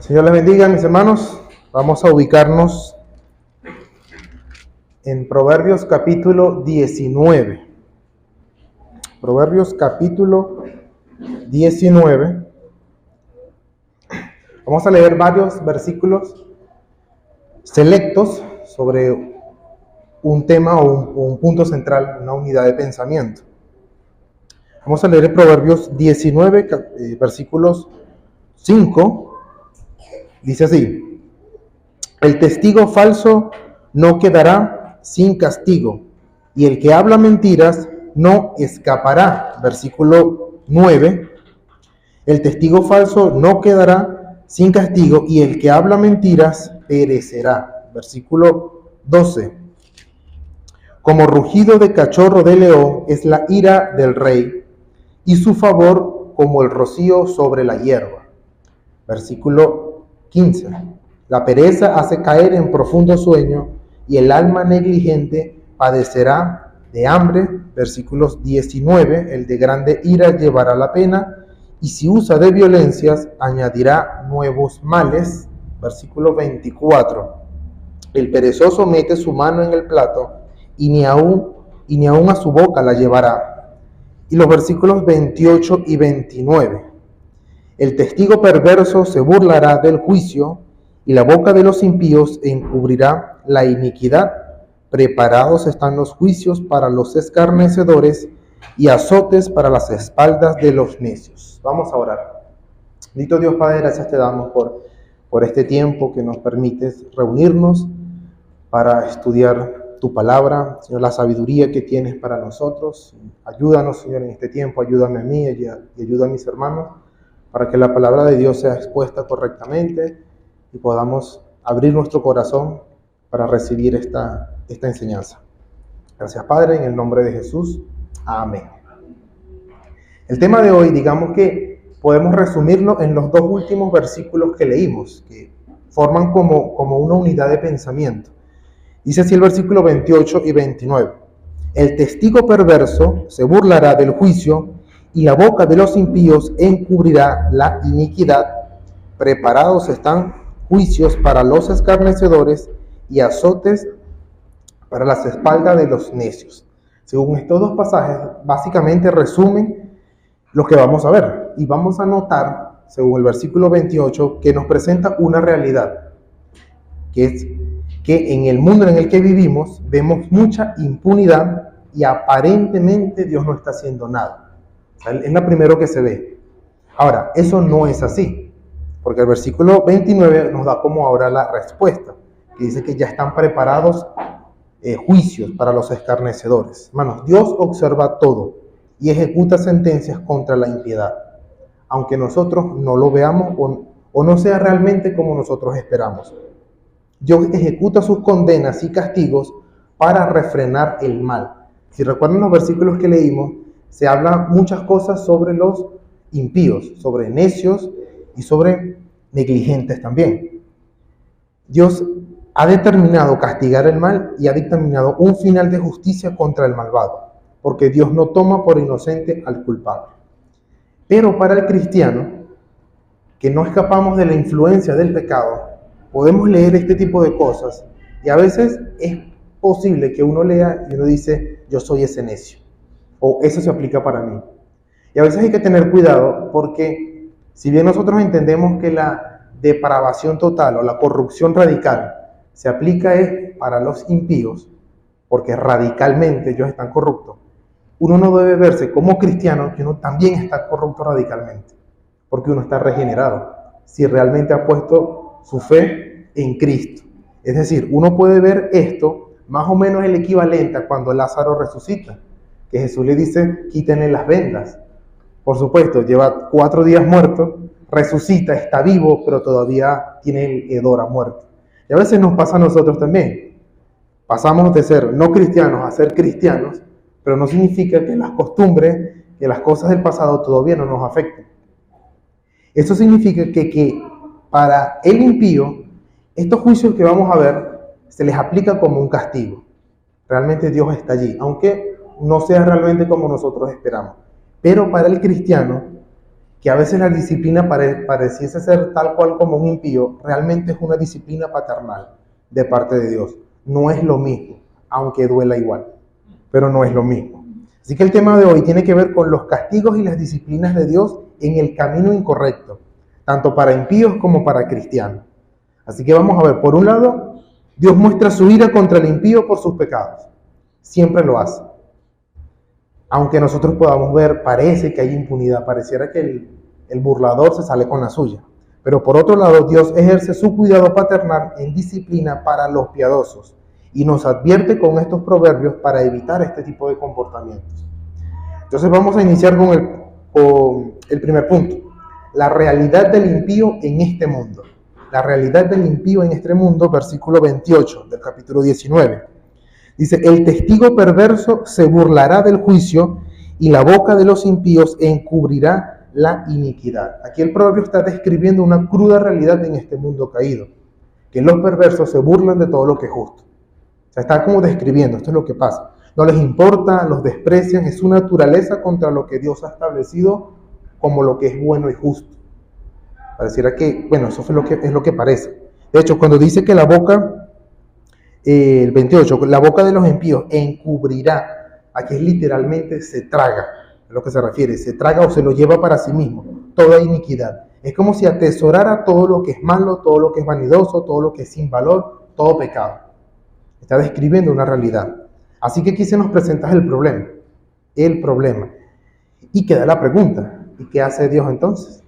Señor les bendiga, mis hermanos. Vamos a ubicarnos en Proverbios capítulo 19. Proverbios capítulo 19. Vamos a leer varios versículos selectos sobre un tema o un punto central, una unidad de pensamiento. Vamos a leer Proverbios 19, versículos 5. Dice así: el testigo falso no quedará sin castigo, y el que habla mentiras no escapará. Versículo 9. El testigo falso no quedará sin castigo, y el que habla mentiras perecerá. Versículo 12. Como rugido de cachorro de león es la ira del rey, y su favor como el rocío sobre la hierba. Versículo 15. La pereza hace caer en profundo sueño, y el alma negligente padecerá de hambre. Versículos 19. El de grande ira llevará la pena, y si usa de violencias añadirá nuevos males. Versículo 24. El perezoso mete su mano en el plato, y ni aun a su boca la llevará. Y los versículos 28 y 29. El testigo perverso se burlará del juicio, y la boca de los impíos encubrirá la iniquidad. Preparados están los juicios para los escarnecedores, y azotes para las espaldas de los necios. Vamos a orar. Bendito Dios Padre, gracias te damos por este tiempo que nos permites reunirnos para estudiar tu palabra. Señor, la sabiduría que tienes para nosotros. Ayúdanos, Señor, en este tiempo. Ayúdame a mí y ayuda a mis hermanos, para que la palabra de Dios sea expuesta correctamente y podamos abrir nuestro corazón para recibir esta enseñanza. Gracias, Padre, en el nombre de Jesús. Amén. El tema de hoy, digamos que podemos resumirlo en los dos últimos versículos que leímos, que forman como una unidad de pensamiento. Dice así el versículo 28 y 29. El testigo perverso se burlará del juicio, y la boca de los impíos encubrirá la iniquidad. Preparados están juicios para los escarnecedores, y azotes para las espaldas de los necios. Según estos dos pasajes, básicamente resumen lo que vamos a ver. Y vamos a notar, según el versículo 28, que nos presenta una realidad, que es que en el mundo en el que vivimos vemos mucha impunidad y aparentemente Dios no está haciendo nada. Es lo primero que se ve. Ahora, eso no es así, porque el versículo 29 nos da como ahora la respuesta, que dice que ya están preparados juicios para los escarnecedores. Hermanos, Dios observa todo y ejecuta sentencias contra la impiedad, aunque nosotros no lo veamos o no sea realmente como nosotros esperamos. Dios ejecuta sus condenas y castigos para refrenar el mal. Si recuerdan los versículos que leímos, se habla muchas cosas sobre los impíos, sobre necios y sobre negligentes también. Dios ha determinado castigar el mal y ha dictaminado un final de justicia contra el malvado, porque Dios no toma por inocente al culpable. Pero para el cristiano, que no escapamos de la influencia del pecado, podemos leer este tipo de cosas y a veces es posible que uno lea y uno dice, yo soy ese necio, o eso se aplica para mí. Y a veces hay que tener cuidado, porque si bien nosotros entendemos que la depravación total o la corrupción radical se aplica para los impíos, porque radicalmente ellos están corruptos, uno no debe verse como cristiano que uno también está corrupto radicalmente, porque uno está regenerado, si realmente ha puesto su fe en Cristo. Es decir, uno puede ver esto más o menos el equivalente a cuando Lázaro resucita, que Jesús le dice, quítenle las vendas. Por supuesto, lleva 4 días muerto, resucita, está vivo, pero todavía tiene el hedor a muerto. Y a veces nos pasa a nosotros también. Pasamos de ser no cristianos a ser cristianos, pero no significa que las costumbres, que las cosas del pasado todavía no nos afecten. Eso significa que para el impío, estos juicios que vamos a ver, se les aplica como un castigo. Realmente Dios está allí, aunque no sea realmente como nosotros esperamos. Pero para el cristiano, que a veces la disciplina pareciese ser tal cual como un impío, realmente es una disciplina paternal de parte de Dios. No es lo mismo, aunque duela igual, pero no es lo mismo. Así que el tema de hoy tiene que ver con los castigos y las disciplinas de Dios en el camino incorrecto, tanto para impíos como para cristianos. Así que vamos a ver, por un lado, Dios muestra su ira contra el impío por sus pecados. Siempre lo hace. Aunque nosotros podamos ver, parece que hay impunidad, pareciera que el burlador se sale con la suya. Pero por otro lado, Dios ejerce su cuidado paternal en disciplina para los piadosos y nos advierte con estos proverbios para evitar este tipo de comportamientos. Entonces vamos a iniciar con el primer punto, la realidad del impío en este mundo. La realidad del impío en este mundo, versículo 28 del capítulo 19. Dice, el testigo perverso se burlará del juicio y la boca de los impíos encubrirá la iniquidad. Aquí el proverbio está describiendo una cruda realidad en este mundo caído, que los perversos se burlan de todo lo que es justo. O sea, está como describiendo, esto es lo que pasa. No les importa, los desprecian, es su naturaleza contra lo que Dios ha establecido como lo que es bueno y justo. Pareciera que, bueno, eso es lo que parece. De hecho, cuando dice que la boca, el 28, la boca de los impíos encubrirá, aquí es literalmente se traga, es lo que se refiere, se traga o se lo lleva para sí mismo, toda iniquidad. Es como si atesorara todo lo que es malo, todo lo que es vanidoso, todo lo que es sin valor, todo pecado. Está describiendo una realidad. Así que aquí se nos presenta el problema. Y queda la pregunta, ¿y qué hace Dios entonces?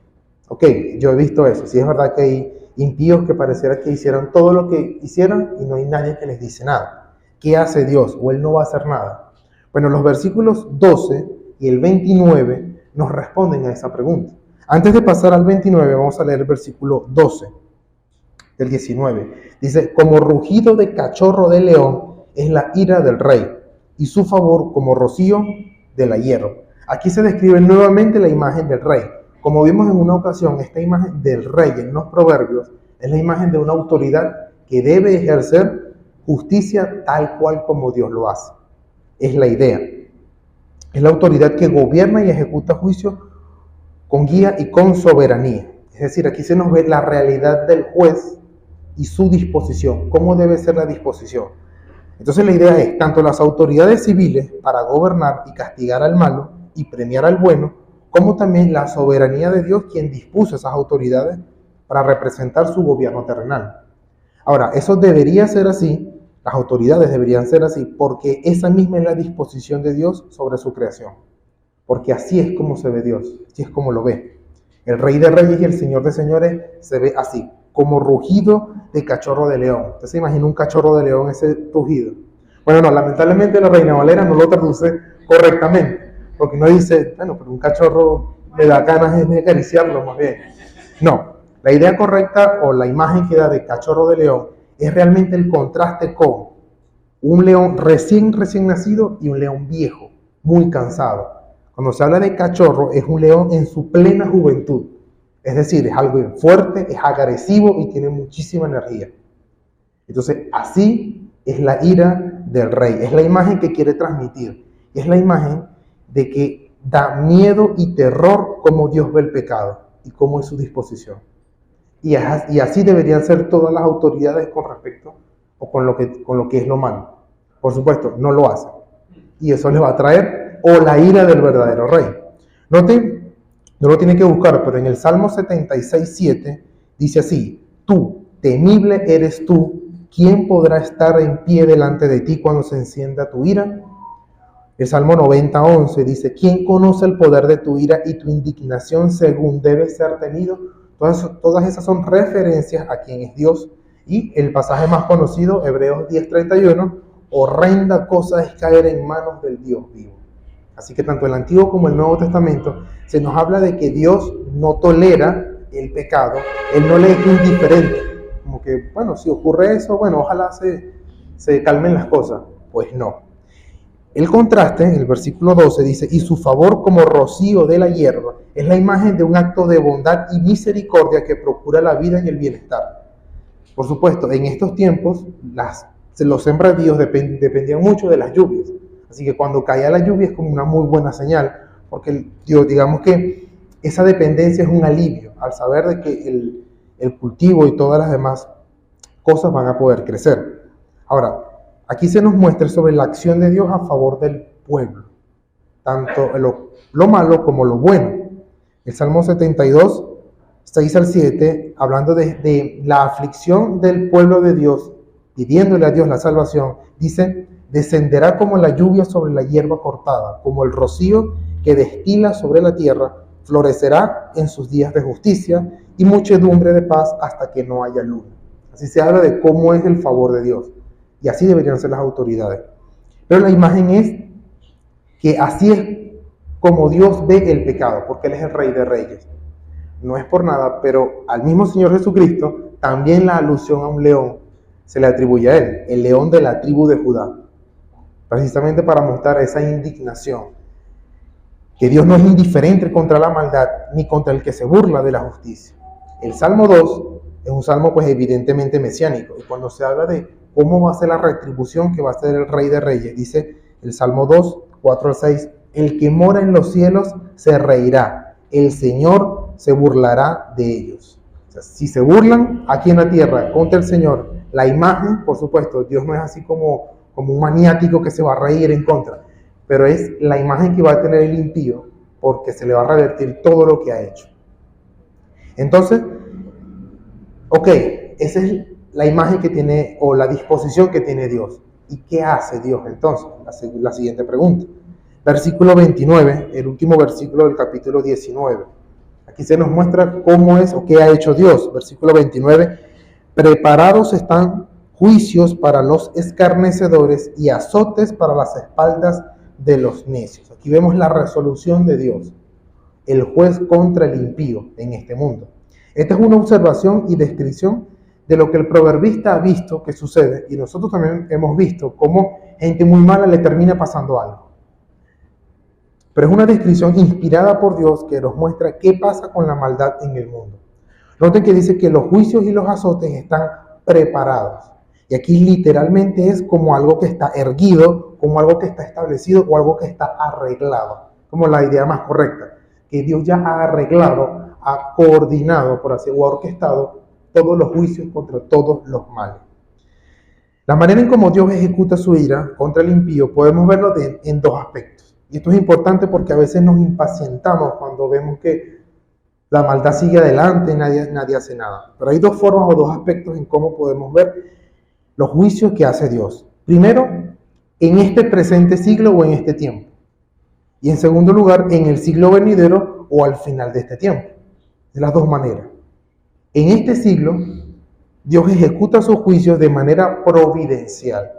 Ok, yo he visto eso. Sí es verdad que hay impíos que pareciera que hicieron todo lo que hicieron y no hay nadie que les dice nada. ¿Qué hace Dios? ¿O Él no va a hacer nada? Bueno, los versículos 12 y el 29 nos responden a esa pregunta. Antes de pasar al 29, vamos a leer el versículo 12 del 19. Dice, como rugido de cachorro de león es la ira del rey, y su favor como rocío de la hierba. Aquí se describe nuevamente la imagen del rey. Como vimos en una ocasión, esta imagen del rey en los proverbios es la imagen de una autoridad que debe ejercer justicia tal cual como Dios lo hace. Es la idea. Es la autoridad que gobierna y ejecuta juicio con guía y con soberanía. Es decir, aquí se nos ve la realidad del juez y su disposición, cómo debe ser la disposición. Entonces la idea es, tanto las autoridades civiles para gobernar y castigar al malo y premiar al bueno, como también la soberanía de Dios, quien dispuso esas autoridades para representar su gobierno terrenal. Ahora, eso debería ser así, las autoridades deberían ser así, porque esa misma es la disposición de Dios sobre su creación. Porque así es como se ve Dios, así es como lo ve. El Rey de Reyes y el Señor de Señores se ve así, como rugido de cachorro de león. ¿Usted se imagina un cachorro de león, ese rugido? Bueno, no, lamentablemente la Reina Valera no lo traduce correctamente, porque no dice, bueno, pero un cachorro me da ganas de acariciarlo más bien. No, la idea correcta o la imagen que da de cachorro de león es realmente el contraste con un león recién nacido y un león viejo, muy cansado. Cuando se habla de cachorro es un león en su plena juventud. Es decir, es algo fuerte, es agresivo y tiene muchísima energía. Entonces, así es la ira del rey. Es la imagen que quiere transmitir. Es la imagen de que da miedo y terror cómo Dios ve el pecado y cómo es su disposición. Y así deberían ser todas las autoridades con respecto o con lo que es lo malo. Por supuesto, no lo hacen. Y eso les va a traer o la ira del verdadero rey. Noten, no lo tienen que buscar, pero en el Salmo 76:7 dice así: tú, temible eres tú, ¿quién podrá estar en pie delante de ti cuando se encienda tu ira? El Salmo 90:11 dice: ¿quién conoce el poder de tu ira y tu indignación según debe ser tenido? Todas esas son referencias a quién es Dios. Y el pasaje más conocido, Hebreos 10:31, horrenda cosa es caer en manos del Dios vivo. Así que tanto el Antiguo como el Nuevo Testamento se nos habla de que Dios no tolera el pecado, Él no le es indiferente. Como que, bueno, si ocurre eso, bueno, ojalá se calmen las cosas. Pues no. El contraste, en el versículo 12 dice, y su favor como rocío de la hierba, es la imagen de un acto de bondad y misericordia que procura la vida y el bienestar. Por supuesto, en estos tiempos, los sembradíos dependían mucho de las lluvias. Así que cuando caía la lluvia es como una muy buena señal, porque digamos que esa dependencia es un alivio al saber de que el cultivo y todas las demás cosas van a poder crecer. Ahora, aquí se nos muestra sobre la acción de Dios a favor del pueblo, tanto lo malo como lo bueno. El Salmo 72, 6 al 7, hablando de la aflicción del pueblo de Dios, pidiéndole a Dios la salvación, dice: descenderá como la lluvia sobre la hierba cortada, como el rocío que destila sobre la tierra, florecerá en sus días de justicia y muchedumbre de paz hasta que no haya luna. Así se habla de cómo es el favor de Dios, y así deberían ser las autoridades. Pero la imagen es que así es como Dios ve el pecado, porque Él es el Rey de Reyes. No es por nada, pero al mismo Señor Jesucristo también la alusión a un león se le atribuye a Él, el león de la tribu de Judá, precisamente para mostrar esa indignación, que Dios no es indiferente contra la maldad ni contra el que se burla de la justicia. El Salmo 2 es un salmo pues evidentemente mesiánico, y cuando se habla de cómo va a ser la retribución que va a ser el Rey de Reyes, dice el Salmo 2, 4 al 6, el que mora en los cielos se reirá, el Señor se burlará de ellos. O sea, si se burlan aquí en la tierra contra el Señor, la imagen, por supuesto, Dios no es así como un maniático que se va a reír en contra, pero es la imagen que va a tener el impío, porque se le va a revertir todo lo que ha hecho. Entonces, ok, esa es la imagen que tiene, o la disposición que tiene Dios. ¿Y qué hace Dios entonces? La siguiente pregunta. Versículo 29, el último versículo del capítulo 19. Aquí se nos muestra cómo es o qué ha hecho Dios. Versículo 29, preparados están juicios para los escarnecedores y azotes para las espaldas de los necios. Aquí vemos la resolución de Dios, el juez contra el impío en este mundo. Esta es una observación y descripción de lo que el proverbista ha visto que sucede, y nosotros también hemos visto cómo gente muy mala le termina pasando algo. Pero es una descripción inspirada por Dios que nos muestra qué pasa con la maldad en el mundo. Noten que dice que los juicios y los azotes están preparados. Y aquí literalmente es como algo que está erguido, como algo que está establecido o algo que está arreglado, como la idea más correcta, que Dios ya ha arreglado, ha coordinado, por así, o ha orquestado todos los juicios contra todos los males. La manera en cómo Dios ejecuta su ira contra el impío podemos verlo en dos aspectos. Y esto es importante porque a veces nos impacientamos cuando vemos que la maldad sigue adelante y nadie hace nada. Pero hay dos formas o dos aspectos en cómo podemos ver los juicios que hace Dios. Primero, en este presente siglo o en este tiempo. Y en segundo lugar, en el siglo venidero o al final de este tiempo. De las dos maneras. En este siglo, Dios ejecuta sus juicios de manera providencial.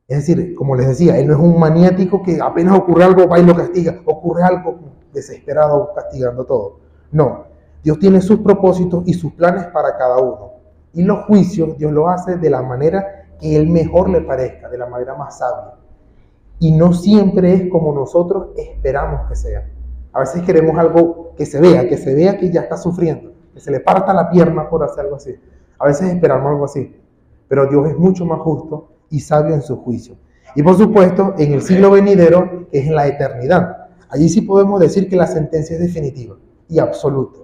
Es decir, como les decía, Él no es un maniático que apenas ocurre algo, va y lo castiga. Ocurre algo desesperado, castigando todo. No, Dios tiene sus propósitos y sus planes para cada uno. Y los juicios Dios los hace de la manera que Él mejor le parezca, de la manera más sabia. Y no siempre es como nosotros esperamos que sea. A veces queremos algo que se vea que ya está sufriendo, que se le parta la pierna por hacer algo así. A veces esperamos algo así. Pero Dios es mucho más justo y sabio en su juicio. Y por supuesto, en el siglo venidero, que es en la eternidad. Allí sí podemos decir que la sentencia es definitiva y absoluta.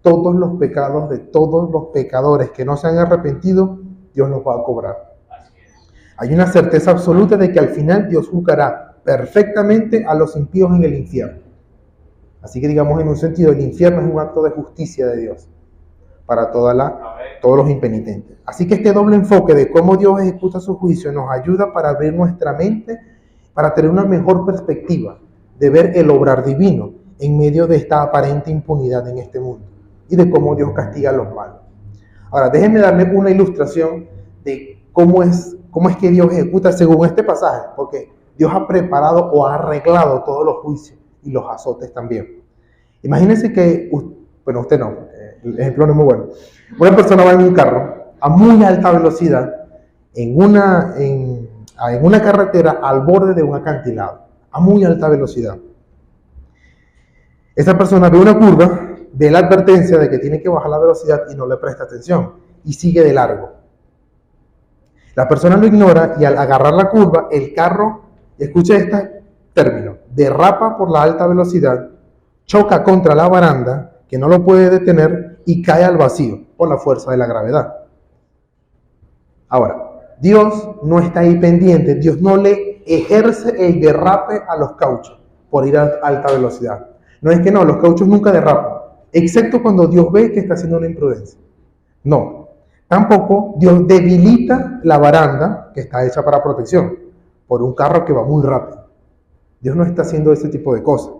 Todos los pecados de todos los pecadores que no se han arrepentido, Dios los va a cobrar. Hay una certeza absoluta de que al final Dios juzgará perfectamente a los impíos en el infierno. Así que digamos, en un sentido, el infierno es un acto de justicia de Dios para todos los impenitentes. Así que este doble enfoque de cómo Dios ejecuta su juicio nos ayuda para abrir nuestra mente, para tener una mejor perspectiva de ver el obrar divino en medio de esta aparente impunidad en este mundo y de cómo Dios castiga a los malos. Ahora, déjenme darle una ilustración de cómo es que Dios ejecuta según este pasaje, porque Dios ha preparado o ha arreglado todos los juicios y los azotes también. Imagínense que, bueno, usted no, el ejemplo no es muy bueno. Una persona va en un carro a muy alta velocidad en una carretera al borde de un acantilado, a muy alta velocidad. Esa persona ve una curva, ve la advertencia de que tiene que bajar la velocidad y no le presta atención y sigue de largo. La persona lo ignora y al agarrar la curva, el carro, escuche este término, derrapa por la alta velocidad, choca contra la baranda, que no lo puede detener, y cae al vacío por la fuerza de la gravedad. Ahora, Dios no está ahí pendiente, Dios no le ejerce el derrape a los cauchos por ir a alta velocidad. No es que no, los cauchos nunca derrapan, excepto cuando Dios ve que está haciendo una imprudencia. No, tampoco Dios debilita la baranda que está hecha para protección por un carro que va muy rápido. Dios no está haciendo ese tipo de cosas.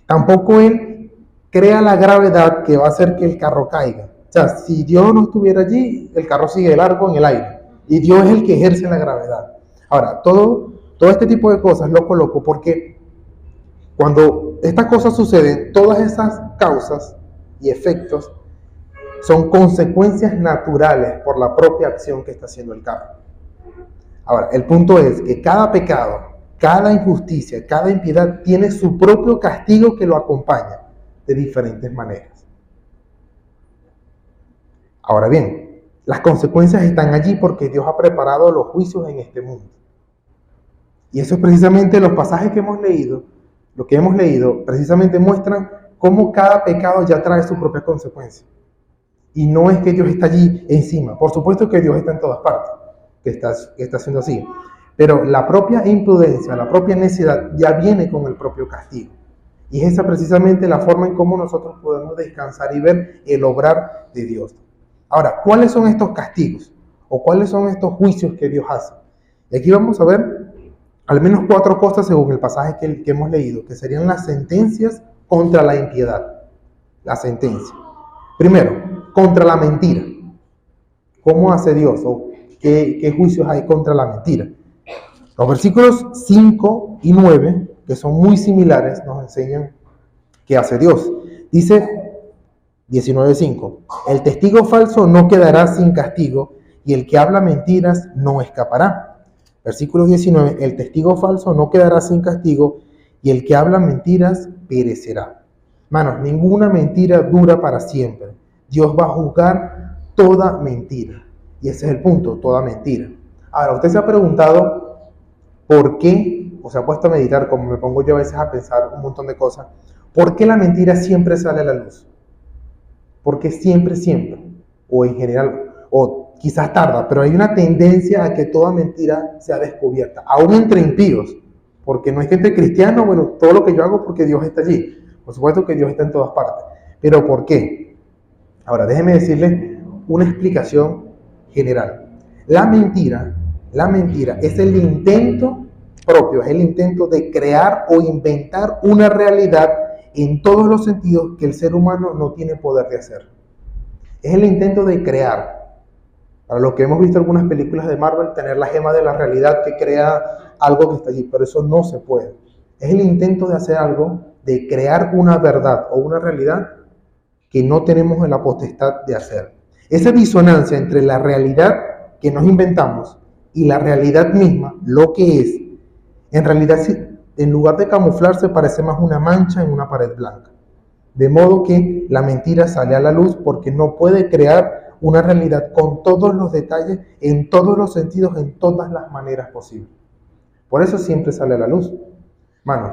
Tampoco Él crea la gravedad que va a hacer que el carro caiga. O sea, si Dios no estuviera allí, el carro sigue largo en el aire. Y Dios es el que ejerce la gravedad. Ahora, todo este tipo de cosas lo coloco porque cuando estas cosas suceden, todas esas causas y efectos son consecuencias naturales por la propia acción que está haciendo el carro. Ahora, el punto es que cada pecado, cada injusticia, cada impiedad tiene su propio castigo que lo acompaña de diferentes maneras. Ahora bien, las consecuencias están allí porque Dios ha preparado los juicios en este mundo. Y eso es precisamente los pasajes que hemos leído, lo que hemos leído, precisamente muestran cómo cada pecado ya trae su propia consecuencia. Y no es que Dios está allí encima. Por supuesto que Dios está en todas partes, que está haciendo así. Pero la propia imprudencia, la propia necedad ya viene con el propio castigo. Y es esa precisamente la forma en cómo nosotros podemos descansar y ver el obrar de Dios. Ahora, ¿cuáles son estos castigos? ¿O cuáles son estos juicios que Dios hace? Y aquí vamos a ver al menos 4 cosas según el pasaje que hemos leído, que serían las sentencias contra la impiedad. La sentencia. Primero, contra la mentira. ¿Cómo hace Dios? ¿O qué juicios hay contra la mentira? Los versículos 5 y 9, que son muy similares, nos enseñan qué hace Dios. Dice 19:5, el testigo falso no quedará sin castigo y el que habla mentiras no escapará. Versículo 19, el testigo falso no quedará sin castigo y el que habla mentiras perecerá. Hermanos, ninguna mentira dura para siempre. Dios va a juzgar toda mentira. Y ese es el punto, toda mentira. Ahora, usted se ha preguntado por qué, o se ha puesto a meditar, como me pongo yo a veces a pensar un montón de cosas, ¿por qué la mentira siempre sale a la luz? Porque siempre, o en general, o quizás tarda, pero hay una tendencia a que toda mentira sea descubierta, aún entre impíos, porque no es que entre cristianos, bueno, todo lo que yo hago porque Dios está allí. Por supuesto que Dios está en todas partes, pero ¿por qué? Ahora, déjeme decirle una explicación general. La mentira es el intento propio, es el intento de crear o inventar una realidad en todos los sentidos que el ser humano no tiene poder de hacer. Es el intento de crear. Para lo que hemos visto en algunas películas de Marvel, tener la gema de la realidad que crea algo que está allí, pero eso no se puede. Es el intento de hacer algo, de crear una verdad o una realidad que no tenemos en la potestad de hacer. Esa disonancia entre la realidad que nos inventamos y la realidad misma, lo que es, en realidad, en lugar de camuflarse, parece más una mancha en una pared blanca. De modo que la mentira sale a la luz porque no puede crear una realidad con todos los detalles, en todos los sentidos, en todas las maneras posibles. Por eso siempre sale a la luz. Hermanos,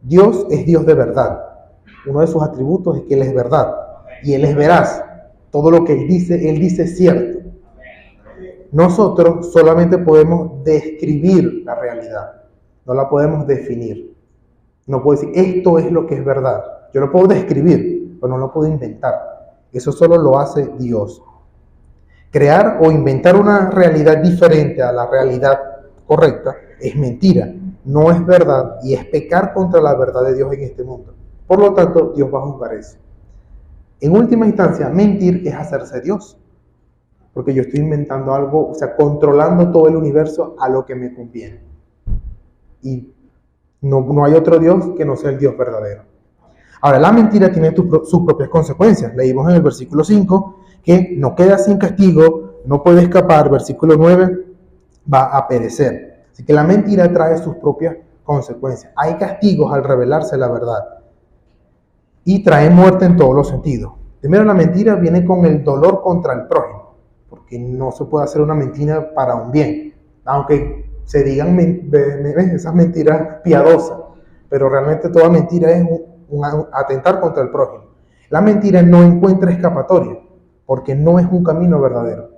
Dios es Dios de verdad. Uno de sus atributos es que Él es verdad. Y Él es veraz. Todo lo que Él dice es cierto. Nosotros solamente podemos describir la realidad. No la podemos definir. No puedo decir, esto es lo que es verdad. Yo lo puedo describir, pero no lo puedo inventar. Eso solo lo hace Dios. Crear o inventar una realidad diferente a la realidad correcta es mentira, no es verdad y es pecar contra la verdad de Dios en este mundo. Por lo tanto, Dios va a juzgar eso. En última instancia, mentir es hacerse Dios. Porque yo estoy inventando algo, o sea, controlando todo el universo a lo que me conviene. Y no hay otro Dios que no sea el Dios verdadero. Ahora, la mentira tiene sus propias consecuencias. Leímos en el versículo 5 que no queda sin castigo, no puede escapar. Versículo 9, va a perecer. Así que la mentira trae sus propias consecuencias. Hay castigos al revelarse la verdad. Y trae muerte en todos los sentidos. Primero, la mentira viene con el dolor contra el prójimo. Porque no se puede hacer una mentira para un bien. Aunque se digan esas mentiras piadosas. Pero realmente toda mentira es atentar contra el prójimo. La mentira no encuentra escapatoria, porque no es un camino verdadero.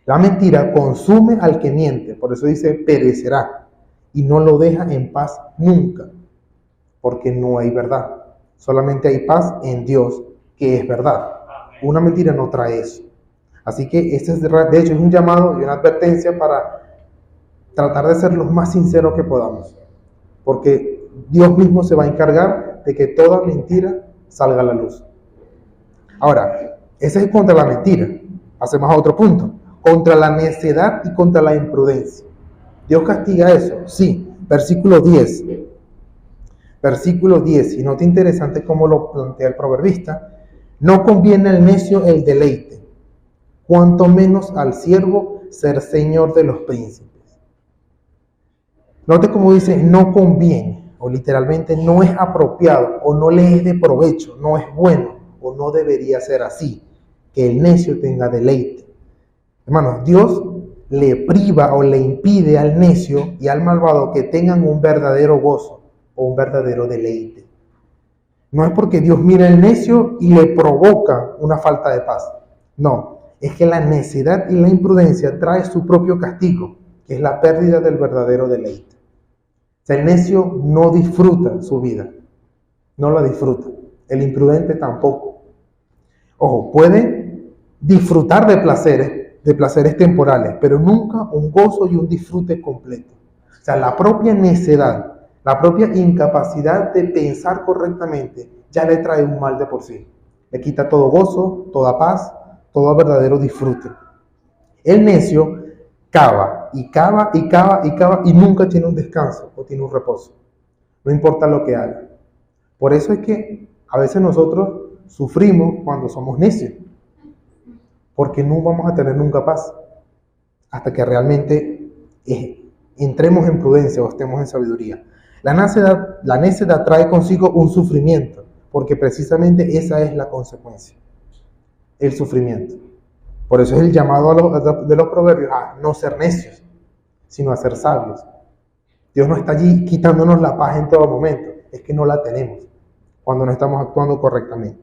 La mentira consume al que miente, por eso dice perecerá, y no lo deja en paz nunca, porque no hay verdad. Solamente hay paz en Dios, que es verdad. Una mentira no trae eso. Así que este es, de hecho, es un llamado y una advertencia para tratar de ser los más sinceros que podamos, porque Dios mismo se va a encargar de que toda mentira salga a la luz. Ahora, ese es contra la mentira. Pasemos a otro punto. Contra la necedad y contra la imprudencia. ¿Dios castiga eso? Sí. Versículo 10. Versículo 10. Y nota interesante cómo lo plantea el proverbista. No conviene al necio el deleite, cuanto menos al siervo ser señor de los príncipes. Note cómo dice no conviene, o literalmente no es apropiado, o no le es de provecho, no es bueno, o no debería ser así, que el necio tenga deleite. Hermanos, Dios le priva o le impide al necio y al malvado que tengan un verdadero gozo o un verdadero deleite. No es porque Dios mira al necio y le provoca una falta de paz. No, es que la necedad y la imprudencia trae su propio castigo, que es la pérdida del verdadero deleite. O sea, el necio no disfruta su vida, no la disfruta. El imprudente tampoco. Ojo, puede disfrutar de placeres temporales, pero nunca un gozo y un disfrute completo. O sea, la propia necedad, la propia incapacidad de pensar correctamente ya le trae un mal de por sí. Le quita todo gozo, toda paz, todo verdadero disfrute. El necio cava y cava y cava y cava y nunca tiene un descanso o tiene un reposo. No importa lo que haga. Por eso es que a veces nosotros sufrimos cuando somos necios, porque no vamos a tener nunca paz hasta que realmente entremos en prudencia o estemos en sabiduría. La necedad trae consigo un sufrimiento, porque precisamente esa es la consecuencia, el sufrimiento. Por eso es el llamado de los proverbios a no ser necios, sino a ser sabios. Dios no está allí quitándonos la paz en todo momento, es que no la tenemos cuando no estamos actuando correctamente.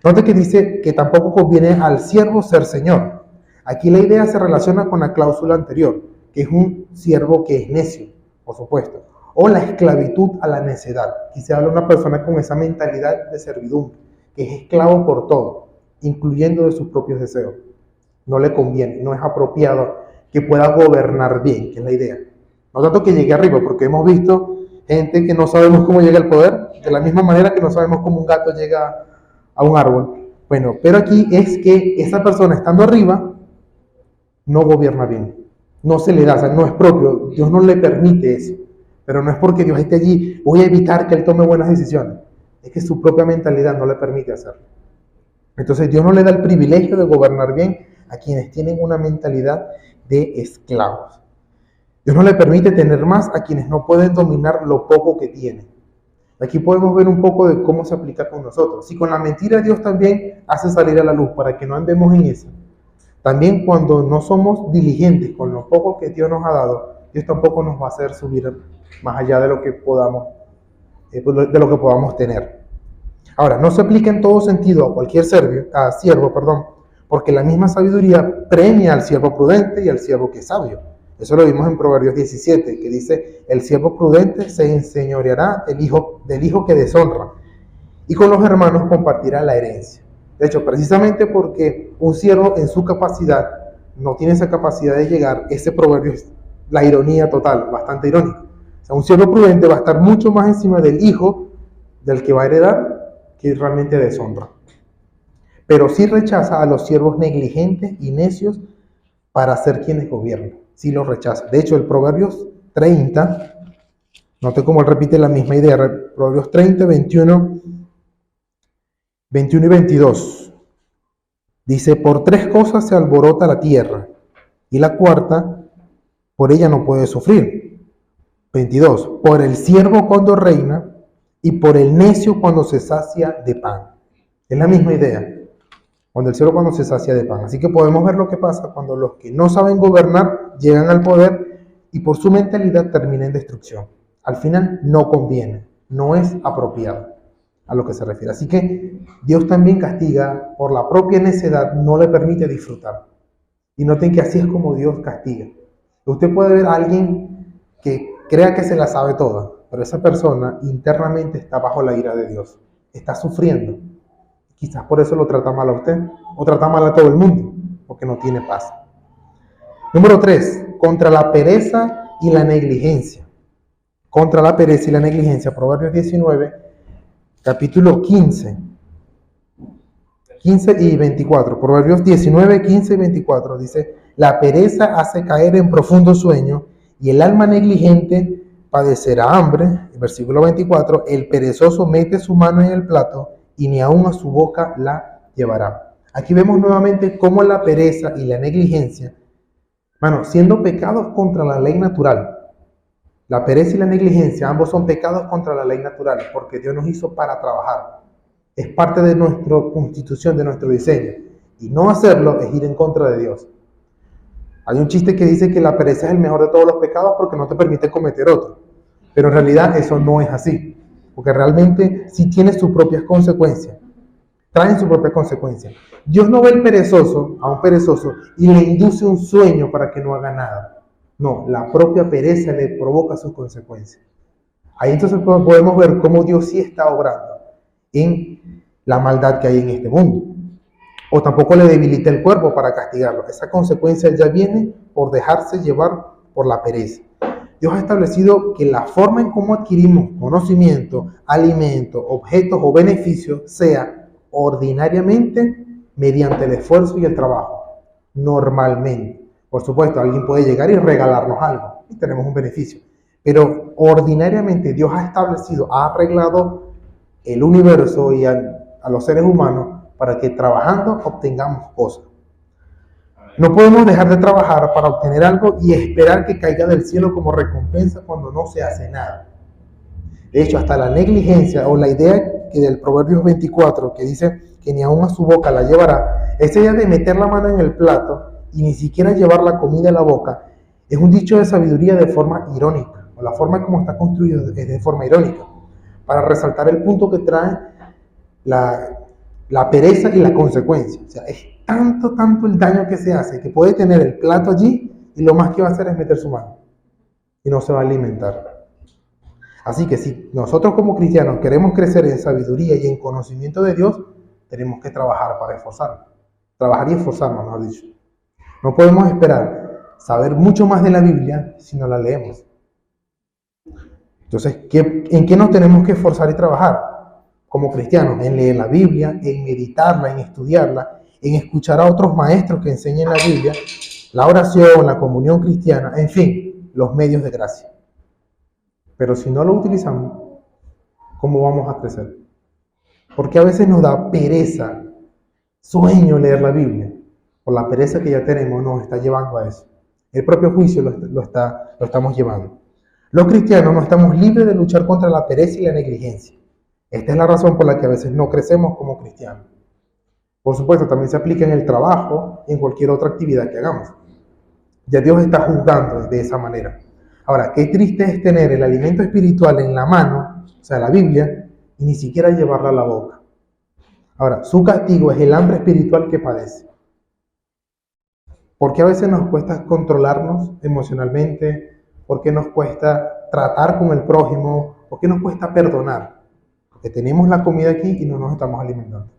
Note que dice que tampoco conviene al siervo ser señor. Aquí la idea se relaciona con la cláusula anterior, que es un siervo que es necio, por supuesto, o la esclavitud a la necedad. Aquí se habla de una persona con esa mentalidad de servidumbre, que es esclavo por todo, incluyendo de sus propios deseos. No le conviene, no es apropiado que pueda gobernar bien, que es la idea. No tanto que llegue arriba, porque hemos visto gente que no sabemos cómo llega al poder, de la misma manera que no sabemos cómo un gato llega a un árbol. Bueno, pero aquí es que esa persona estando arriba no gobierna bien, no se le da, o sea, no es propio, Dios no le permite eso, pero no es porque Dios esté allí, voy a evitar que él tome buenas decisiones, es que su propia mentalidad no le permite hacerlo. Entonces Dios no le da el privilegio de gobernar bien a quienes tienen una mentalidad de esclavos. Dios no le permite tener más a quienes no pueden dominar lo poco que tienen. Aquí podemos ver un poco de cómo se aplica con nosotros. Si con la mentira Dios también hace salir a la luz para que no andemos en eso, también cuando no somos diligentes con lo poco que Dios nos ha dado, Dios tampoco nos va a hacer subir más allá de lo que podamos, tener. Ahora, no se aplica en todo sentido a cualquier siervo, porque la misma sabiduría premia al siervo prudente y al siervo que es sabio. Eso lo vimos en Proverbios 17, que dice, el siervo prudente se enseñoreará del hijo que deshonra, y con los hermanos compartirá la herencia. De hecho, precisamente porque un siervo en su capacidad no tiene esa capacidad de llegar, ese proverbio es la ironía total, bastante irónico. O sea, un siervo prudente va a estar mucho más encima del hijo del que va a heredar que realmente deshonra. Pero sí rechaza a los siervos negligentes y necios para ser quienes gobiernan. Sí los rechaza. De hecho, el Proverbios 30, note cómo él repite la misma idea, Proverbios 30, 21 y 22. Dice, por 3 cosas se alborota la tierra, y la cuarta, por ella no puede sufrir. 22, por el siervo cuando reina, y por el necio cuando se sacia de pan. Es la misma idea. Cuando el siervo cuando se sacia de pan. Así que podemos ver lo que pasa cuando los que no saben gobernar llegan al poder y por su mentalidad terminan en destrucción. Al final no conviene. no es apropiado a lo que se refiere. Así que Dios también castiga por la propia necedad, no le permite disfrutar. Y noten que así es como Dios castiga. Usted puede ver a alguien que crea que se la sabe toda, pero esa persona internamente está bajo la ira de Dios, está sufriendo. Quizás por eso lo trata mal a usted, o trata mal a todo el mundo, porque no tiene paz. Número 3, contra la pereza y la negligencia. Contra la pereza y la negligencia, Proverbios 19, capítulo 15 y 24. Proverbios 19, 15 y 24 dice: la pereza hace caer en profundo sueño y el alma negligente padecerá hambre. Versículo 24, el perezoso mete su mano en el plato y ni aun a su boca la llevará. Aquí vemos nuevamente cómo la pereza y la negligencia, siendo pecados contra la ley natural. La pereza y la negligencia, ambos son pecados contra la ley natural, porque Dios nos hizo para trabajar. Es parte de nuestra constitución, de nuestro diseño. Y no hacerlo es ir en contra de Dios. Hay un chiste que dice que la pereza es el mejor de todos los pecados porque no te permite cometer otro. Pero en realidad eso no es así. Porque realmente sí tiene sus propias consecuencias. Traen sus propias consecuencias. Dios no ve a un perezoso, y le induce un sueño para que no haga nada. No, la propia pereza le provoca sus consecuencias. Ahí entonces podemos ver cómo Dios sí está obrando en la maldad que hay en este mundo. O tampoco le debilita el cuerpo para castigarlo. Esa consecuencia ya viene por dejarse llevar por la pereza. Dios ha establecido que la forma en cómo adquirimos conocimiento, alimento, objetos o beneficios sea ordinariamente mediante el esfuerzo y el trabajo. Normalmente. Por supuesto, alguien puede llegar y regalarnos algo y tenemos un beneficio. Pero ordinariamente Dios ha establecido, ha arreglado el universo y a los seres humanos para que trabajando obtengamos cosas. No podemos dejar de trabajar para obtener algo y esperar que caiga del cielo como recompensa cuando no se hace nada. De hecho, hasta la negligencia o la idea que del Proverbios 24, que dice que ni aun a su boca la llevará, esa idea de meter la mano en el plato y ni siquiera llevar la comida a la boca, es un dicho de sabiduría de forma irónica, o la forma como está construido es de forma irónica, para resaltar el punto que trae la pereza y la consecuencia. O sea, es tanto el daño que se hace, que puede tener el plato allí y lo más que va a hacer es meter su mano y no se va a alimentar. Así que si nosotros como cristianos queremos crecer en sabiduría y en conocimiento de Dios, tenemos que trabajar para esforzarnos. Trabajar y esforzarnos, mejor dicho. No podemos esperar saber mucho más de la Biblia si no la leemos. Entonces, ¿en qué nos tenemos que esforzar y trabajar como cristianos? En leer la Biblia, en meditarla, en estudiarla, en escuchar a otros maestros que enseñen la Biblia, la oración, la comunión cristiana, en fin, los medios de gracia. Pero si no lo utilizamos, ¿cómo vamos a crecer? Porque a veces nos da pereza, sueño leer la Biblia. Por la pereza que ya tenemos nos está llevando a eso. El propio juicio lo estamos llevando. Los cristianos no estamos libres de luchar contra la pereza y la negligencia. Esta es la razón por la que a veces no crecemos como cristianos. Por supuesto, también se aplica en el trabajo y en cualquier otra actividad que hagamos. Ya Dios está juzgando de esa manera. Ahora, qué triste es tener el alimento espiritual en la mano, o sea, la Biblia, y ni siquiera llevarla a la boca. Ahora, su castigo es el hambre espiritual que padece. ¿Por qué a veces nos cuesta controlarnos emocionalmente? ¿Por qué nos cuesta tratar con el prójimo? ¿Por qué nos cuesta perdonar? Porque tenemos la comida aquí y no nos estamos alimentando.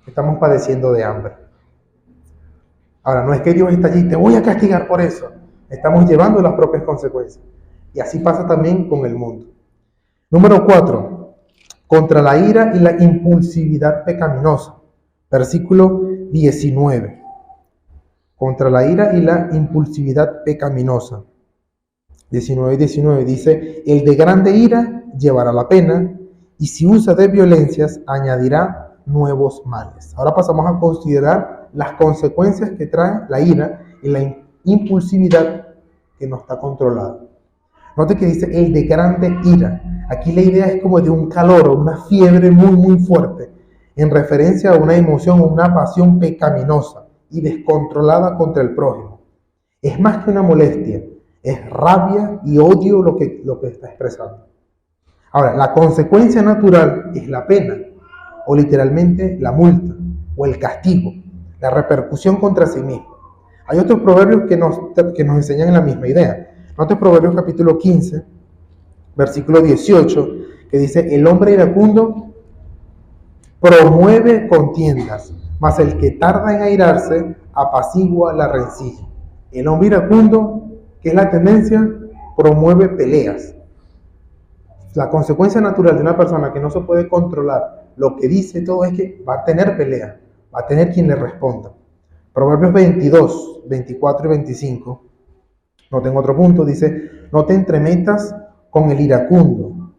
Estamos padeciendo de hambre. Ahora, no es que Dios está allí, te voy a castigar por eso. Estamos llevando las propias consecuencias. Y así pasa también con el mundo. Número 4. Contra la ira y la impulsividad pecaminosa. Versículo 19. Contra la ira y la impulsividad pecaminosa. 19 y 19 dice: el de grande ira llevará la pena, y si usa de violencias añadirá nuevos males. Ahora pasamos a considerar las consecuencias que trae la ira y la impulsividad que no está controlada. Note que dice el de grande ira. Aquí la idea es como de un calor o una fiebre muy fuerte, en referencia a una emoción o una pasión pecaminosa y descontrolada contra el prójimo. Es más que una molestia, es rabia y odio lo que está expresando. Ahora, la consecuencia natural es la pena, o literalmente la multa, o el castigo, la repercusión contra sí mismo. Hay otros proverbios que nos enseñan la misma idea. Note Proverbios capítulo 15, versículo 18, que dice: el hombre iracundo promueve contiendas, mas el que tarda en airarse apacigua la rencilla. El hombre iracundo, ¿qué es la tendencia? Promueve peleas. La consecuencia natural de una persona que no se puede controlar lo que dice todo es que va a tener pelea, va a tener quien le responda. Proverbios 22, 24 y 25, no tengo otro punto, dice: no te entremetas con el iracundo,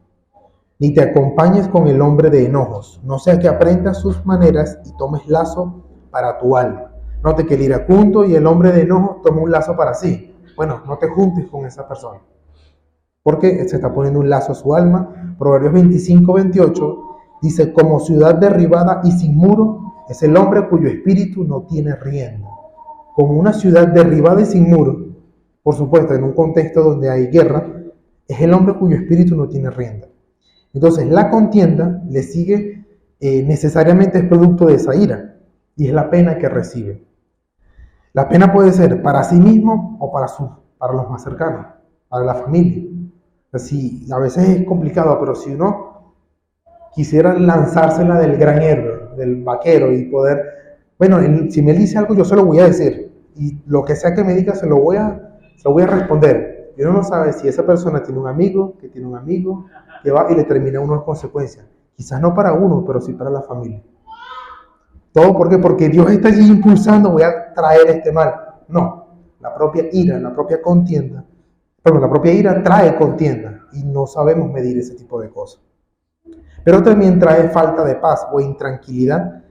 ni te acompañes con el hombre de enojos, no sea que aprendas sus maneras y tomes lazo para tu alma. Note que el iracundo y el hombre de enojos toman un lazo para sí. Bueno, no te juntes con esa persona, porque se está poniendo un lazo a su alma. Proverbios 25, 28 dice: como ciudad derribada y sin muro es el hombre cuyo espíritu no tiene rienda. Como una ciudad derribada y sin muro, por supuesto, en un contexto donde hay guerra, es el hombre cuyo espíritu no tiene rienda. Entonces, la contienda le sigue, necesariamente es producto de esa ira, y es la pena que recibe. La pena puede ser para sí mismo o para los más cercanos, para la familia. Así, a veces es complicado, pero si uno quisiera lanzársela del gran héroe, del vaquero, y poder, bueno, si me dice algo yo se lo voy a decir, y lo que sea que me diga se lo voy a responder. Y uno no sabe si esa persona tiene un amigo, que va y le termina unas consecuencias. Quizás no para uno, pero sí para la familia. ¿Todo por qué? Porque Dios está allí impulsando, voy a traer este mal. No, la propia ira, la propia contienda, la propia ira trae contienda y no sabemos medir ese tipo de cosas. Pero también trae falta de paz o intranquilidad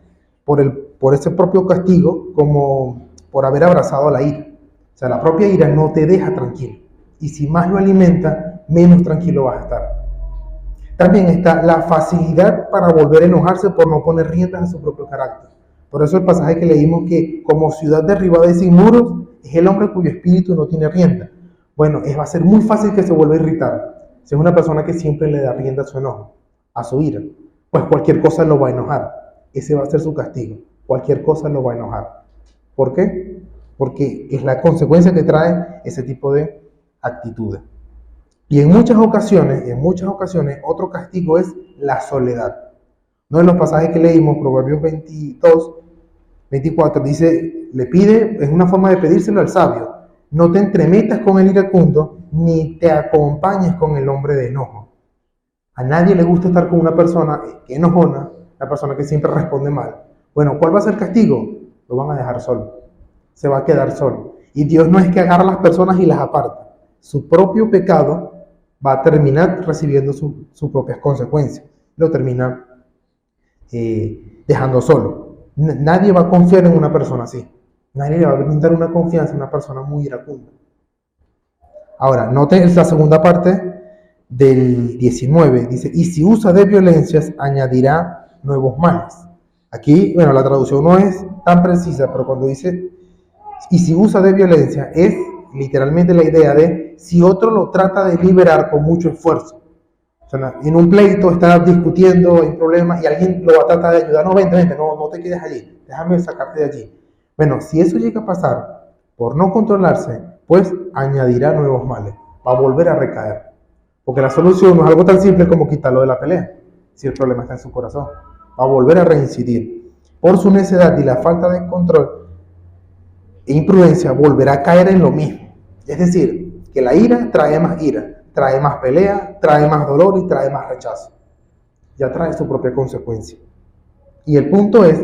por ese propio castigo, como por haber abrazado a la ira. O sea, la propia ira no te deja tranquilo. Y si más lo alimenta, menos tranquilo vas a estar. También está la facilidad para volver a enojarse por no poner riendas a su propio carácter. Por eso el pasaje que leímos, que como ciudad derribada y sin muros, es el hombre cuyo espíritu no tiene rienda. Bueno, va a ser muy fácil que se vuelva a irritar. Si es una persona que siempre le da rienda a su enojo, a su ira, pues cualquier cosa lo va a enojar. Ese va a ser su castigo. Cualquier cosa lo va a enojar. ¿Por qué? Porque es la consecuencia que trae ese tipo de actitudes. Y en muchas ocasiones, otro castigo es la soledad. Uno de los pasajes que leímos, Proverbios 22, 24, dice, le pide, es una forma de pedírselo al sabio: no te entremetas con el iracundo, ni te acompañes con el hombre de enojo. A nadie le gusta estar con una persona que enojona, la persona que siempre responde mal. Bueno, ¿cuál va a ser el castigo? Lo van a dejar solo. Se va a quedar solo. Y Dios no es que agarra a las personas y las aparta. Su propio pecado va a terminar recibiendo sus propias consecuencias. Lo termina dejando solo. Nadie va a confiar en una persona así. Nadie le va a brindar una confianza a una persona muy iracunda. Ahora, noten la segunda parte del 19. Dice: y si usa de violencias, añadirá nuevos males. Aquí, bueno, la traducción no es tan precisa, pero cuando dice y si usa de violencia, es literalmente la idea de si otro lo trata de liberar con mucho esfuerzo. O sea, en un pleito está discutiendo, hay problemas, y alguien lo va a tratar de ayudar. No, vente, no te quedes allí, déjame sacarte de allí. Bueno, si eso llega a pasar por no controlarse, pues añadirá nuevos males, va a volver a recaer. Porque la solución no es algo tan simple como quitarlo de la pelea, si el problema está en su corazón. Va a volver a reincidir. Por su necedad y la falta de control e imprudencia, volverá a caer en lo mismo. Es decir, que la ira, trae más pelea, trae más dolor y trae más rechazo. Ya trae su propia consecuencia. Y el punto es,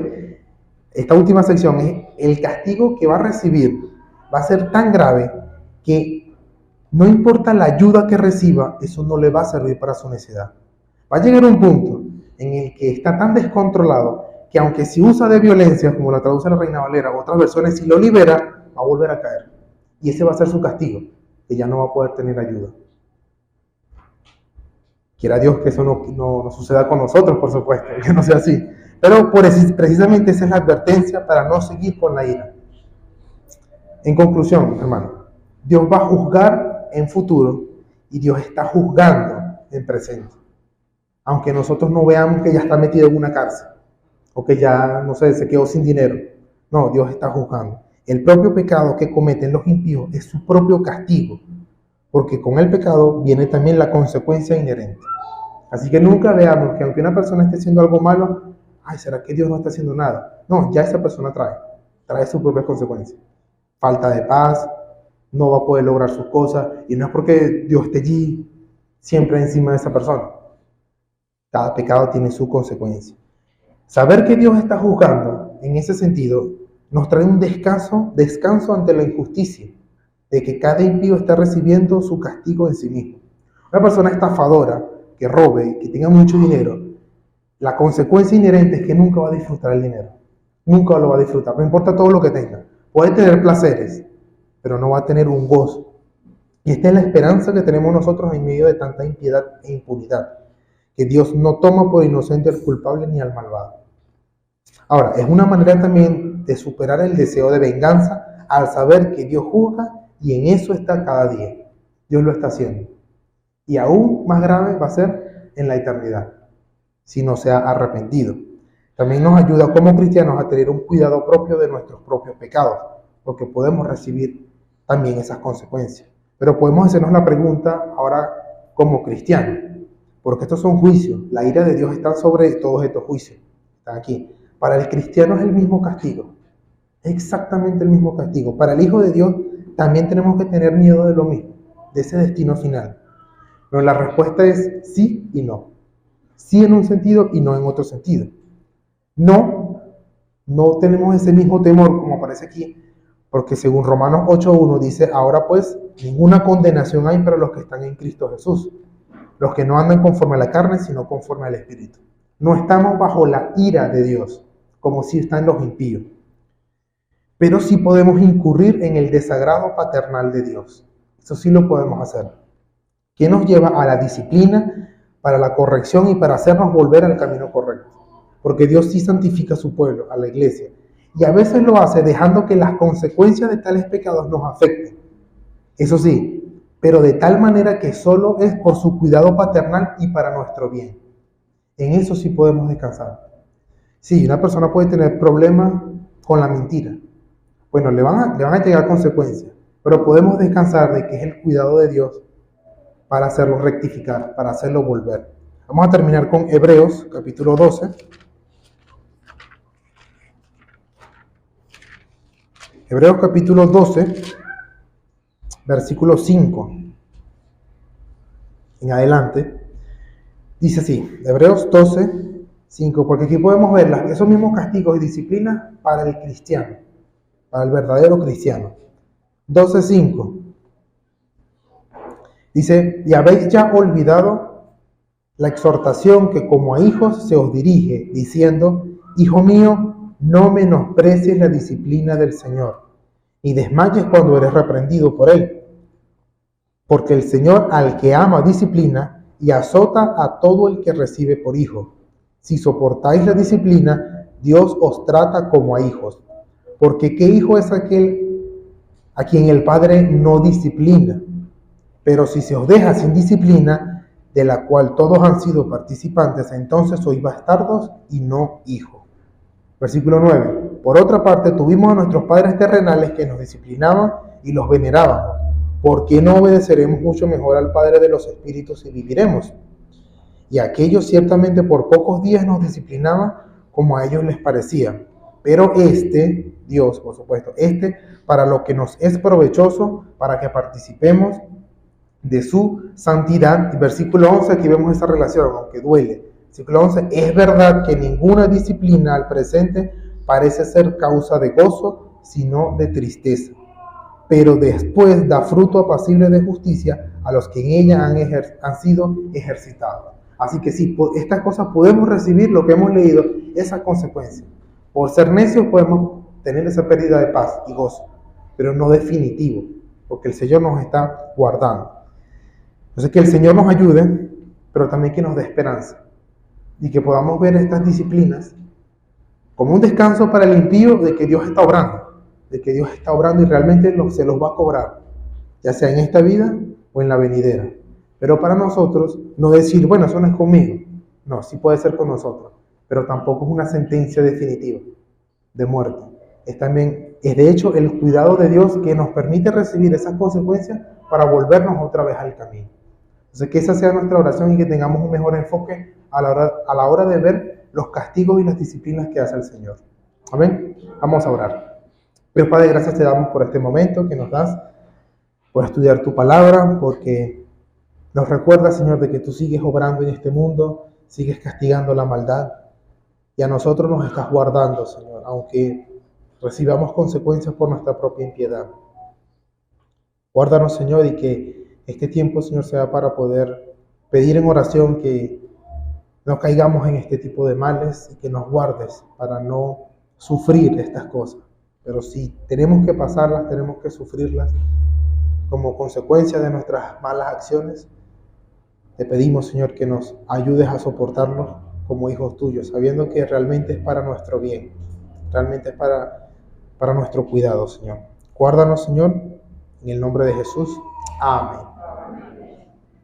esta última sección es, el castigo que va a recibir va a ser tan grave que no importa la ayuda que reciba, eso no le va a servir para su necedad. Va a llegar un punto en el que está tan descontrolado que aunque si usa de violencia, como la traduce la Reina Valera, o otras versiones, si lo libera, va a volver a caer. Y ese va a ser su castigo, que ya no va a poder tener ayuda. Quiera Dios que eso no suceda con nosotros, por supuesto, que no sea así. Pero precisamente esa es la advertencia para no seguir con la ira. En conclusión, hermano, Dios va a juzgar en futuro y Dios está juzgando en presente. aunque nosotros no veamos que ya está metido en una cárcel o que ya, no sé, se quedó sin dinero. No, Dios está juzgando. El propio pecado que cometen los impíos es su propio castigo, porque con el pecado viene también la consecuencia inherente. Así que nunca veamos que aunque una persona esté haciendo algo malo, ay, ¿será que Dios no está haciendo nada? No, ya esa persona trae sus propias consecuencias. Falta de paz, no va a poder lograr sus cosas, y no es porque Dios esté allí siempre encima de esa persona. Cada pecado tiene su consecuencia. Saber que Dios está juzgando, en ese sentido, nos trae un descanso ante la injusticia, de que cada impío está recibiendo su castigo en sí mismo. Una persona estafadora, que robe, que tenga mucho dinero, la consecuencia inherente es que nunca va a disfrutar el dinero. Nunca lo va a disfrutar, no importa todo lo que tenga. Puede tener placeres, pero no va a tener un gozo. Y esta es la esperanza que tenemos nosotros en medio de tanta impiedad e impunidad, que Dios no toma por inocente al culpable ni al malvado. Ahora, es una manera también de superar el deseo de venganza al saber que Dios juzga y en eso está cada día. Dios lo está haciendo. Y aún más grave va a ser en la eternidad, si no se ha arrepentido. También nos ayuda como cristianos a tener un cuidado propio de nuestros propios pecados, porque podemos recibir también esas consecuencias. Pero podemos hacernos la pregunta ahora como cristianos, porque estos son juicios, la ira de Dios está sobre todos estos juicios, están aquí. Para el cristiano es el mismo castigo, exactamente el mismo castigo. Para el Hijo de Dios también tenemos que tener miedo de lo mismo, de ese destino final. Pero la respuesta es sí y no. Sí en un sentido y no en otro sentido. No tenemos ese mismo temor como aparece aquí, porque según Romanos 8:1 dice, ahora pues ninguna condenación hay para los que están en Cristo Jesús, los que no andan conforme a la carne, sino conforme al Espíritu. No estamos bajo la ira de Dios, como si están los impíos, pero sí podemos incurrir en el desagrado paternal de Dios. Eso sí lo podemos hacer, que nos lleva a la disciplina, para la corrección y para hacernos volver al camino correcto. Porque Dios sí santifica a su pueblo, a la iglesia, y a veces lo hace dejando que las consecuencias de tales pecados nos afecten. Eso sí, pero de tal manera que solo es por su cuidado paternal y para nuestro bien. En eso sí podemos descansar. Sí, una persona puede tener problemas con la mentira. Bueno, le van a llegar consecuencias, pero podemos descansar de que es el cuidado de Dios para hacerlo rectificar, para hacerlo volver. Vamos a terminar con Hebreos, capítulo 12. Hebreos capítulo 12, versículo 5 en adelante. Dice así, Hebreos 12, 5, porque aquí podemos ver esos mismos castigos y disciplinas para el cristiano, para el verdadero cristiano. 12, 5. Dice, y habéis ya olvidado la exhortación que como a hijos se os dirige, diciendo, hijo mío, no menosprecies la disciplina del Señor, ni desmayes cuando eres reprendido por él. Porque el Señor al que ama disciplina y azota a todo el que recibe por hijo. Si soportáis la disciplina, Dios os trata como a hijos. Porque ¿qué hijo es aquel a quien el Padre no disciplina? Pero si se os deja sin disciplina, de la cual todos han sido participantes, entonces sois bastardos y no hijos. Versículo 9. Por otra parte, tuvimos a nuestros padres terrenales que nos disciplinaban y los venerábamos. ¿Por qué no obedeceremos mucho mejor al Padre de los Espíritus y viviremos? Y aquellos ciertamente por pocos días nos disciplinaban como a ellos les parecía. Pero Dios, por supuesto, para lo que nos es provechoso, para que participemos de su santidad. Y versículo 11, aquí vemos esa relación, aunque duele. Versículo 11, es verdad que ninguna disciplina al presente parece ser causa de gozo, sino de tristeza. Pero después da fruto apacible de justicia a los que en ella han sido ejercitados. Así que sí, estas cosas podemos recibir lo que hemos leído, esas consecuencias. Por ser necios podemos tener esa pérdida de paz y gozo, pero no definitivo, porque el Señor nos está guardando. Entonces que el Señor nos ayude, pero también que nos dé esperanza. Y que podamos ver estas disciplinas como un descanso para el impío de que Dios está obrando, y realmente se los va a cobrar, ya sea en esta vida o en la venidera. Pero para nosotros no decir, bueno, eso no es conmigo, No, sí puede ser con nosotros, pero tampoco es una sentencia definitiva de muerte. Es de hecho el cuidado de Dios que nos permite recibir esas consecuencias para volvernos otra vez al camino. Entonces, que esa sea nuestra oración y que tengamos un mejor enfoque a la hora de ver los castigos y las disciplinas que hace el Señor. Amén. Vamos a orar. Dios Padre, gracias te damos por este momento que nos das, por estudiar tu palabra, porque nos recuerda, Señor, de que tú sigues obrando en este mundo, sigues castigando la maldad y a nosotros nos estás guardando, Señor, aunque recibamos consecuencias por nuestra propia impiedad. Guárdanos, Señor, y que este tiempo, Señor, sea para poder pedir en oración que no caigamos en este tipo de males y que nos guardes para no sufrir estas cosas. Pero si tenemos que pasarlas, tenemos que sufrirlas como consecuencia de nuestras malas acciones, te pedimos, Señor, que nos ayudes a soportarlos como hijos tuyos, sabiendo que realmente es para nuestro bien, realmente es para nuestro cuidado, Señor. Guárdanos, Señor, en el nombre de Jesús. Amén.